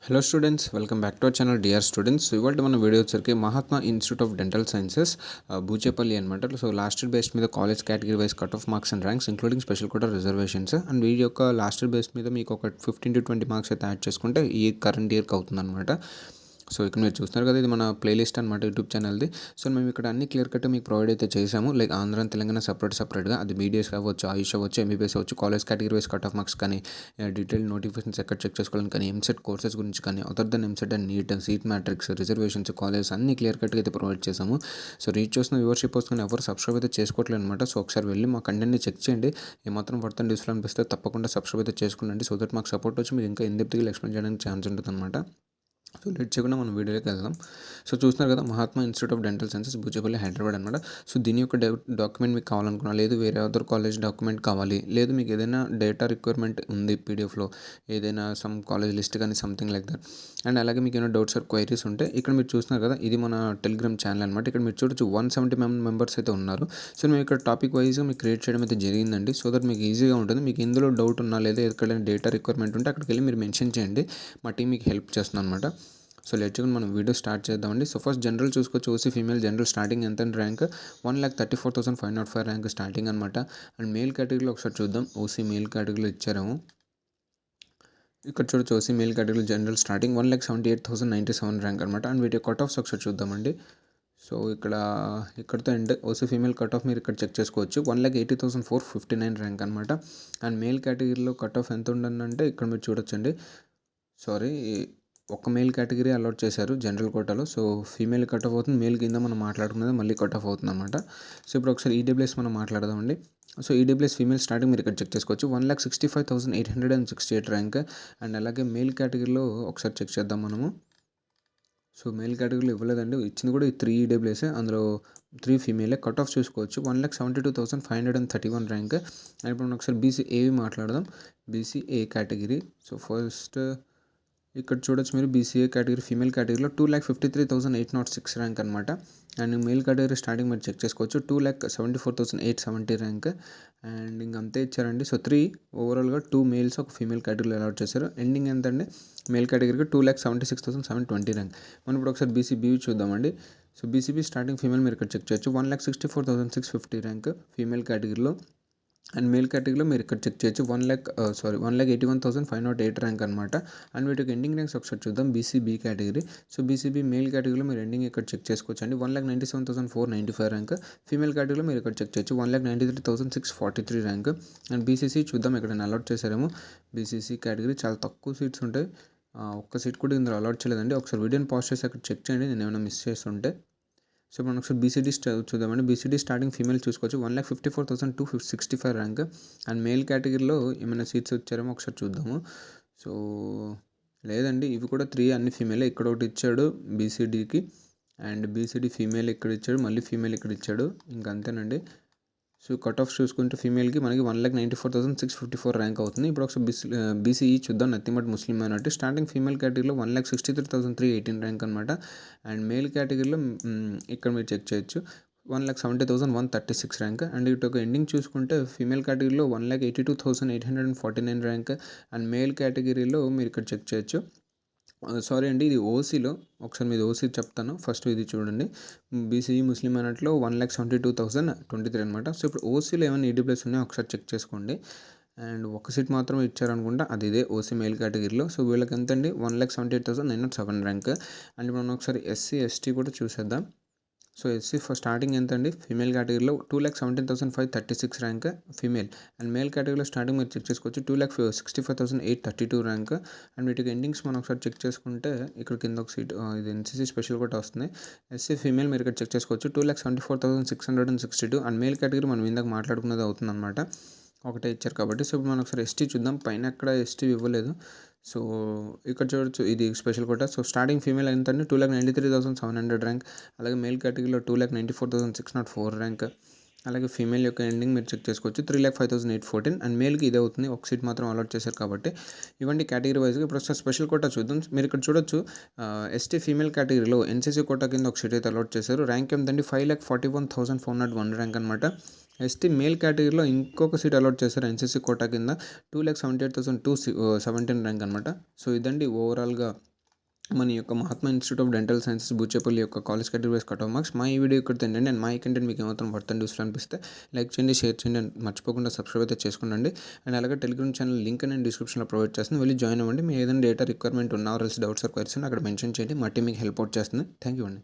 Hello students, welcome back to our channel dear students. ఇవాళ మన video వచ్చరికి Mahatma institute of dental sciences Buchepalli అనమాట. So last year base మీద college category wise cut off marks and ranks including special quota reservations and వీడి యొక్క last year base మీద మీకు ఒక 15 to 20 మార్క్స్ అయితే యాడ్ చేసుకుంటే ఈ కరెంట్ ఇయర్కి అవుతుంది అనమాట. సో ఇక్కడ మీరు చూస్తున్నారు కదా, ఇది మన ప్లేలిస్ట్ అనమాట యూట్యూబ్ ఛానల్ది. సో మేము ఇక్కడ అన్ని క్లియర్ కట్ మీకు ప్రొవైడ్ అయితే చేసాము. లైక్ ఆంధ్ర అండ్ తెలంగాణ సపరేట్గా అది బీడీఎస్ అవ్వచ్చు, ఆయుష్ అవ్వచ్చు, ఎంబీబీఎస్ అవ్వచ్చు, college category wise cut off marks కానీ, డీటెయిల్ నోటిఫికేషన్స్ ఎక్కడ చెక్ చేసుకోవాలని కానీ, ఎంసెట్ కోర్సెస్ గురించి కానీ, other than EAMCET and NEET seat matrix reservations colleges అన్ని క్లియర్ కట్గా అయితే ప్రొవైడ్ చేసాము. సో రీచ్ చేసిన వ్యూవర్షిప్ వస్తుంది, ఎవరు సబ్స్క్రైబ్ అయితే చేసుకోవట్లేదు అనమాట. సో ఒకసారి వెళ్ళి మా కంటెంట్ని చెక్ చేయండి. ఏమాత్రం వర్త్ యూస్ఫుల్ అనిపిస్తే తప్పకుండా సబ్స్క్రైబ్ అయితే చేసుకోండి. సో దట్ మాకు సపోర్ట్ వచ్చి మీకు ఇంకా ఇన్-డెప్త్గా ఎక్స్ప్లెయిన్ చేయడానికి ఛాన్స్ ఉంటుంది అనమాట. సో లెట్ చేయకుండా మనం వీడియోలోకి వెళ్దాం. సో చూస్తున్నారు కదా, Mahatma institute of dental sciences Boochepalli Hyderabad అనమాట. సో దీని యొక్క డాక్యుమెంట్ మీకు కావాలనుకున్నా, లేదు వేరే అదర్ కాలేజ్ డాక్యుమెంట్ కావాలి, లేదు మీకు ఏదైనా డేటా రిక్వైర్మెంట్ ఉంది పీడిఎఫ్లో, ఏదైనా సమ్ కాలేజ్ లిస్ట్ కానీ సంథింగ్ లైక్ దట్, అండ్ అలాగే మీకు ఏమైనా డౌట్స్ ఆర్ క్వైరీస్ ఉంటే ఇక్కడ మీరు చూస్తున్నారు కదా, ఇది మన టెలిగ్రామ్ ఛానల్ అనమాట. ఇక్కడ మీరు చూడొచ్చు 170 మెంబర్స్ అయితే ఉన్నారు. సో మేము ఇక్కడ టాపిక్ వైజ్గా మీకు క్రియేట్ చేయడం అయితే జరిగిందండి. సో దట్ మీకు ఈజీగా ఉంటుంది. మీకు ఇందులో డౌట్ ఉన్నా లేదా ఎక్కడైనా డేటా రిక్వైర్మెంట్ ఉంటే అక్కడికి వెళ్ళి మీరు మెన్షన్ చేయండి, మా టీం మీకు హెల్ప్ చేస్తుంది అనమాట. సో లెట్గా మనం వీడియో స్టార్ట్ చేద్దామండి. సో ఫస్ట్ జనరల్ చూసుకోవచ్చు. ఓసీ ఫీమేల్ జనరల్ స్టార్టింగ్ ఎంత ర్యాంక్ 1,34,505 ర్యాంక్ స్టార్టింగ్ అనమాట. అండ్ మేల్ కేటగిరీలో ఒకసారి చూద్దాం. ఓసీ మేల్ కేటగిరీలో ఇచ్చారేమో. ఇక్కడ చూడొచ్చు, OC male category general starting 1,78,097 rank అనమాట. అండ్ వీటి కట్ ఆఫ్స్ ఒకసారి చూద్దామండి. సో ఇక్కడతో end. OC female cut off మీరు ఇక్కడ చెక్ చేసుకోవచ్చు. 1,80,459 ర్యాంక్ అనమాట. అండ్ మేల్ కేటగిరీలో కట్ ఆఫ్ ఎంత ఉందంటే ఇక్కడ మీరు చూడొచ్చండి. సారీ, ఒక మేల్ కేటగిరీ అలాట్ చేశారు జనరల్ కోటాలో. సో ఫీమేల్ కట్ ఆఫ్ అవుతుంది, మేల్ కింద మనం మాట్లాడుకున్నది మళ్ళీ కట్ ఆఫ్ అవుతుంది అనమాట. సో ఇప్పుడు ఒకసారి ఈడబ్ల్యూఎస్ మనం మాట్లాడదామండి. సో ఈడబ్ల్యూఎస్ ఫీమేల్ స్టార్టింగ్ మీరు ఇక్కడ చెక్ చేసుకోవచ్చు. 1,65,868 ర్యాంక్. అండ్ అలాగే మేల్ కేటగిరీలో ఒకసారి చెక్ చేద్దాం మనము. సో మేల్ కేటగిరీలో ఇవ్వలేదండి, ఇచ్చింది కూడా ఈ 3 ఈడబ్ల్యూఎస్, అందులో 3 ఫీమేలే. కట్ ఆఫ్ చూసుకోవచ్చు. 1,72,531 ర్యాంక్. అండ్ ఇప్పుడు మనం ఒకసారి బీసీఏవి మాట్లాడదాం. BCA category. సో ఫస్ట్ ఇక్కడ చూడొచ్చు మీరు, బీసీఏ కేటగిరీ ఫీమేల్ కేటగిరీలో 2,53,806 ర్యాంక్ అనమాట. అండ్ మేల్ కేటగిరీ స్టార్టింగ్ మీరు చెక్ చేసుకోవచ్చు. 2,74,870 ర్యాంక్. అండ్ ఇంకంతే ఇచ్చారండి. సో 3 ఓవరాల్గా 2 మేల్స్ ఒక ఫీమేల్ కేటగిరీలో అలాట్ చేశారు. ఎండింగ్ ఎంత అండి, మేల్ కేటగిరీకి 2,76,720 ర్యాంక్. మనం ఇప్పుడు ఒకసారి బీసీబీ చూద్దామండి. సో బీసీబీ స్టార్టింగ్ ఫీమేల్ మీరు ఇక్కడ చెక్ చేయొచ్చు. 1,64,650 ర్యాంక్ ఫీమేల్ కేటగిరీలో. అండ్ మేల్ కేటగిరీలో మీరు ఇక్కడ చెక్ చేయొచ్చు. 1,81,508 ర్యాంక్ అనమాట. అండ్ వీటికి ఎండింగ్ ర్యాంక్స్ ఒకసారి చూద్దాం. BCB category. So BCB male కేటగిరీలో మీరు ఎండింగ్ ఇక్కడ చెక్ చేసుకోవచ్చు అండి. 1,97,495 ర్యాంక్. ఫీమేల్ కేటగిరీలో మీరు ఇక్కడ చెక్ చేయొచ్చు. 1,93,643 ర్యాంక్. అండ్ బీసీసీ చూద్దాం, ఇక్కడ అలాట్ చేశారేమో. బీసీసీ కేటగిరీ చాలా తక్కువ సీట్స్ ఉంటాయి, ఒక్క సీట్ కూడా ఇందులో అలాట్ చేయలేదండి. ఒకసారి వీడియోని పాజ్ చేసి అక్కడ చెక్ చేయండి, నేను ఏమైనా మిస్ చేస్తుంటే. సో మనం ఒకసారి బీసీడీ చూద్దామండి. బీసీడీ స్టార్టింగ్ ఫీమేల్ చూసుకోవచ్చు. 1,54,265 ర్యాంక్. అండ్ మేల్ కేటగిరీలో ఏమైనా సీట్స్ వచ్చారేమో ఒకసారి చూద్దాము. సో లేదండి, ఇవి కూడా 3 అన్ని ఫీమేలే. ఇక్కడ ఒకటి ఇచ్చాడు బీసీడీకి, అండ్ బీసీడీ ఫీమేల్ ఇక్కడ ఇచ్చాడు, మళ్ళీ ఫీమేల్ ఇక్కడ ఇచ్చాడు, ఇంకా అంతేనండి. సో కట్ ఆఫ్ చూసుకుంటే ఫీమేల్కి మనకి 1,94,654 ర్యాంక్ అవుతుంది. ఇప్పుడు ఒకసారి బీసీఈ చూద్దాం. Nothing but Muslim minority. Starting female కేటగిరీలో 1,63,318 ర్యాంక్ అనమాట. అండ్ మేల్ కేటగిరీలో ఇక్కడ మీరు చెక్ చేయొచ్చు. 1,70,136 ర్యాంక్. అండ్ ఇటు ఒక ఎండింగ్ చూసుకుంటే ఫీమేల్ కేటగిరీలో 1,82,849 ర్యాంక్. అండ్ మేల్ కేటగిరీలో మీరు ఇక్కడ చెక్ చేయొచ్చు. సారీ అండి, ఇది ఓసీలో. ఒకసారి మీది ఓసీ చెప్తాను. ఫస్ట్ ఇది చూడండి. బీసీఈ ముస్లిం అన్నట్లో 1,72,023 అనమాట. సో ఇప్పుడు ఓసీలో ఏమైనా ఈడబ్ల్యూఎస్ ఉన్నాయో ఒకసారి చెక్ చేసుకోండి. అండ్ ఒక సీట్ మాత్రం ఇచ్చారనుకుంటా, అది ఇదే ఓసీ మేల్ కేటగిరీలో. సో వీళ్ళకి ఎంత అండి, 1,78,907 ర్యాంక్. అండ్ మనం ఒకసారి ఎస్సీ ఎస్టీ కూడా చూసేద్దాం. సో ఎస్సీ స్టార్టింగ్ ఎంత అండి, ఫీమేల్ కేటగిరీలో 2,17,536 ర్యాంక్ ఫీమేల్. అండ్ మేల్ కేటగిరీలో స్టార్టింగ్ మీరు చెక్ చేసుకోవచ్చు. 2,65,832 ర్యాంక్. అండ్ వీటికి ఎండింగ్స్ మనం ఒకసారి చెక్ చేసుకుంటే ఇక్కడ కింద ఒక సీట్, ఇది ఎన్సీసీ స్పెషల్ కూడా వస్తుంది. ఎస్సీ ఫీమేల్ మీరు ఇక్కడ చెక్ చేసుకోవచ్చు. 2,74,662. అండ్ మేల్ కేటగిరీ మనం ఇందాక మాట్లాడుకున్నది అవుతుంది అనమాట, ఒకటే ఇచ్చారు కాబట్టి. సో ఇప్పుడు మనం ఒకసారి ఎస్టీ చూద్దాం. పైన ఎక్కడ ఎస్టీ ఇవ్వలేదు. సో ఇక్కడ చూడొచ్చు, ఇది special quota. So starting female ఎంత అండి, 2,93,700 ర్యాంక్. అలాగే మేల్ కేటగిరీలో 2,94,604 ర్యాంక్. అలాగే ఫీమేల్ యొక్క ఎండింగ్ మీరు చెక్ చేసుకోవచ్చు. 3,05,814. అండ్ మేల్కి ఇదే అవుతుంది, ఒక సీట్ మాత్రం అలాట్ చేశారు కాబట్టి. ఇవన్నీ కేటగిరీ వైజ్గా. ఇప్పుడు ఒకసారి స్పెషల్ కోటా చూద్దాం. మీరు ఇక్కడ చూడొచ్చు, ఎస్టీ ఫీమేల్ కేటగిరీలో ఎన్సీసీ కోటా కింద ఒక సీట్ అయితే అలాట్ చేశారు. ర్యాంక్ ఎంతండి, 5,41,401 ర్యాంక్ అనమాట. ఎస్టీ మేల్ కేటగిరీలో ఇంకొక సీట్ అలాట్ చేశారు ఎన్సీసీ కోటా కింద 2,78,217 ర్యాంక్ అనమాట. సో ఇదండి ఓవరాల్గా మన యొక్క Mahatma institute of dental sciences Boochepalli యొక్క college category wise cut off marks. మా ఈ వీడియో ఇక్కడ తిండండి అండ్ మా ఈ కంటెంట్ మీకు ఏమాత్రం వర్త్ అండ్ యూస్ఫుల్ అనిపిస్తే లైక్ చేయండి, షేర్ చేయండి అండ్ మర్చిపోకుండా సబ్స్క్రైబ్ అయితే చేసుకోండి. అండ్ అలాగే టెలిగ్రామ్ ఛానల్ లింక్ నేను డిస్క్రిప్షన్లో ప్రొవైడ్ చేస్తుంది, వెళ్ళి జాయిన్ అవ్వండి. మీ ఏదైనా డేటా రిక్వైర్మెంట్ ఉన్నా or else doubts or queries ఉన్నా అక్కడ మెన్షన్ చేయండి, మా టీం మీకు హెల్ప్ అవుట్ చేస్తుంది. థ్యాంక్ యూ అండి.